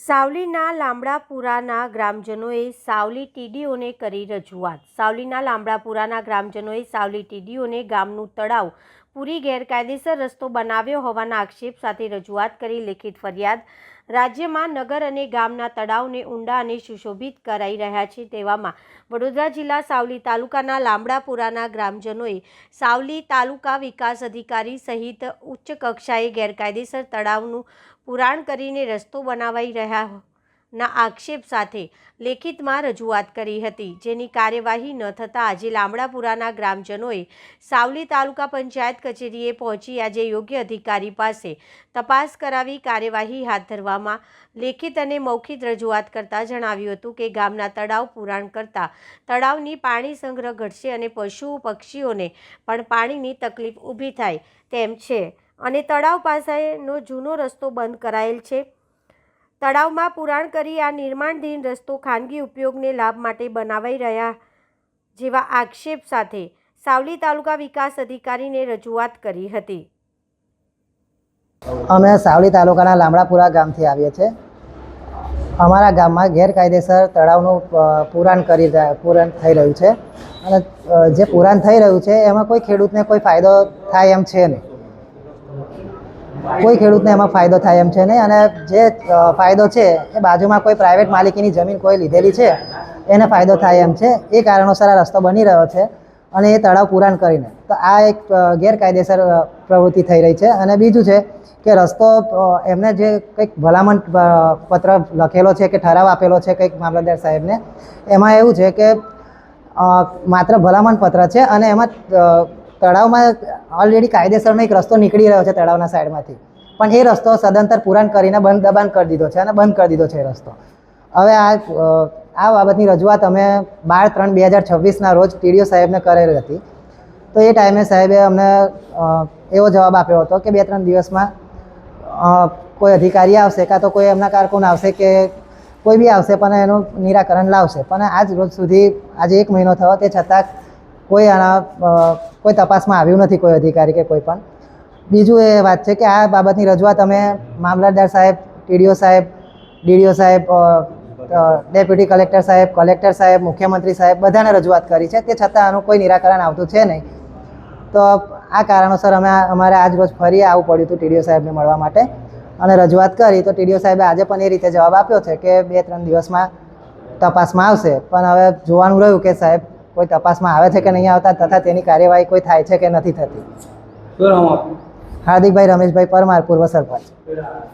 સાવલીના લામડાપુરાના ગ્રામજનોએ સાવલી ટીડીઓને કરી રજૂઆત। સાવલીના લામડાપુરાના ગ્રામજનોએ સાવલી ટીડીઓને ગામનું તળાવ પૂરી ગેરકાયદેસર રસ્તો બનાવ્યો હોવાના આક્ષેપ સાથે રજૂઆત કરી લેખિત ફરિયાદ। રાજ્યમાં નગર અને ગામના તળાવને ઊંડા અને સુશોભિત કરાઈ રહ્યા છે, તેવામાં વડોદરા જિલ્લા સાવલી તાલુકાના લામડાપુરાના ગ્રામજનોએ સાવલી તાલુકા વિકાસ અધિકારી સહિત ઉચ્ચ કક્ષાએ ગેરકાયદેસર તળાવનું પુરાણ કરીને રસ્તો બનાવાઈ રહ્યાના આક્ષેપ સાથે લેખિતમાં રજૂઆત કરી હતી, જેની કાર્યવાહી ન થતાં આજે લામડાપુરાના ગ્રામજનોએ સાવલી તાલુકા પંચાયત કચેરીએ પહોંચી આજે યોગ્ય અધિકારી પાસે તપાસ કરાવી કાર્યવાહી હાથ ધરવામાં લેખિત અને મૌખિક રજૂઆત કરતા જણાવ્યું હતું કે ગામના તળાવ પુરાણ કરતાં તળાવની પાણી સંગ્રહ ઘટશે અને પશુઓ પક્ષીઓને પણ પાણીની તકલીફ ઊભી થાય તેમ છે અને તળાવ પાસેનો જૂનો રસ્તો બંધ કરાયેલ છે। તળાવમાં પુરાણ કરી આ નિર્માણધીન રસ્તો ખાનગી ઉપયોગને લાભ માટે બનાવાઈ રહ્યા જેવા આક્ષેપ સાથે સાવલી તાલુકા વિકાસ અધિકારીને રજૂઆત કરી હતી। અમે સાવલી તાલુકાના લામડાપુરા ગામથી આવીએ છીએ। અમારા ગામમાં ગેરકાયદેસર તળાવનું પુરાણ થઈ રહ્યું છે અને જે પુરાણ થઈ રહ્યું છે એમાં કોઈ ખેડૂતને કોઈ ફાયદો થાય એમ છે નહીં। કોઈ ખેડૂતને એમાં ફાયદો થાય એમ છે નહીં અને જે ફાયદો છે એ બાજુમાં કોઈ પ્રાઇવેટ માલિકીની જમીન કોઈ લીધેલી છે એને ફાયદો થાય એમ છે। એ કારણોસર આ રસ્તો બની રહ્યો છે અને એ તળાવ પુરાણ કરીને તો આ એક ગેરકાયદેસર પ્રવૃત્તિ થઈ રહી છે। અને બીજું છે કે રસ્તો એમને જે કંઈક ભલામણ પત્ર લખેલો છે કે ઠરાવ આપેલો છે કંઈક મામલતદાર સાહેબને, એમાં એવું છે કે માત્ર ભલામણ પત્ર છે અને એમાં તળાવમાં ઓલરેડી કાયદેસરનો એક રસ્તો નીકળી રહ્યો છે તળાવના સાઈડમાંથી, પણ એ રસ્તો સદંતર પુરાણ કરીને દબાણ કરી દીધો છે અને બંધ કરી દીધો છે એ રસ્તો। હવે આ બાબતની રજૂઆત અમે 12/3/2026ના રોજ ટીડીઓ સાહેબને કરેલી હતી, તો એ ટાઈમે સાહેબે અમને એવો જવાબ આપ્યો હતો કે 2-3 દિવસમાં કોઈ અધિકારી આવશે કાં તો કોઈ એમના કારકુન આવશે કે કોઈ બી આવશે પણ એનું નિરાકરણ લાવશે, પણ આજ રોજ સુધી આજે 1 મહિનો થયો તે છતાં કોઈ તપાસમાં આવ્યું નથી કોઈ અધિકારી કે કોઈ પણ। બીજું એ વાત છે કે આ બાબતની રજૂઆત અમે મામલતદાર સાહેબ, ટીડીઓ સાહેબ, ડીડીઓ સાહેબ, ડેપ્યુટી કલેક્ટર સાહેબ, કલેક્ટર સાહેબ, મુખ્યમંત્રી સાહેબ બધાને રજૂઆત કરી છે, તે છતાં આનું કોઈ નિરાકરણ આવતું છે નહીં। તો આ કારણોસર અમારે આજ રોજ ફરી આવવું પડ્યું હતું ટીડીઓ સાહેબને મળવા માટે અને રજૂઆત કરી, તો ટીડીઓ સાહેબે આજે પણ એ રીતે જવાબ આપ્યો છે કે 2-3 દિવસમાં તપાસમાં આવશે। પણ હવે જોવાનું રહ્યું કે સાહેબ કોઈ તપાસમાં આવે છે કે નહીં આવતા તથા તેની કાર્યવાહી કોઈ થાય છે કે નથી થતી। હાર્દિકભાઈ રમેશભાઈ પરમાર, પૂર્વ સરપંચ।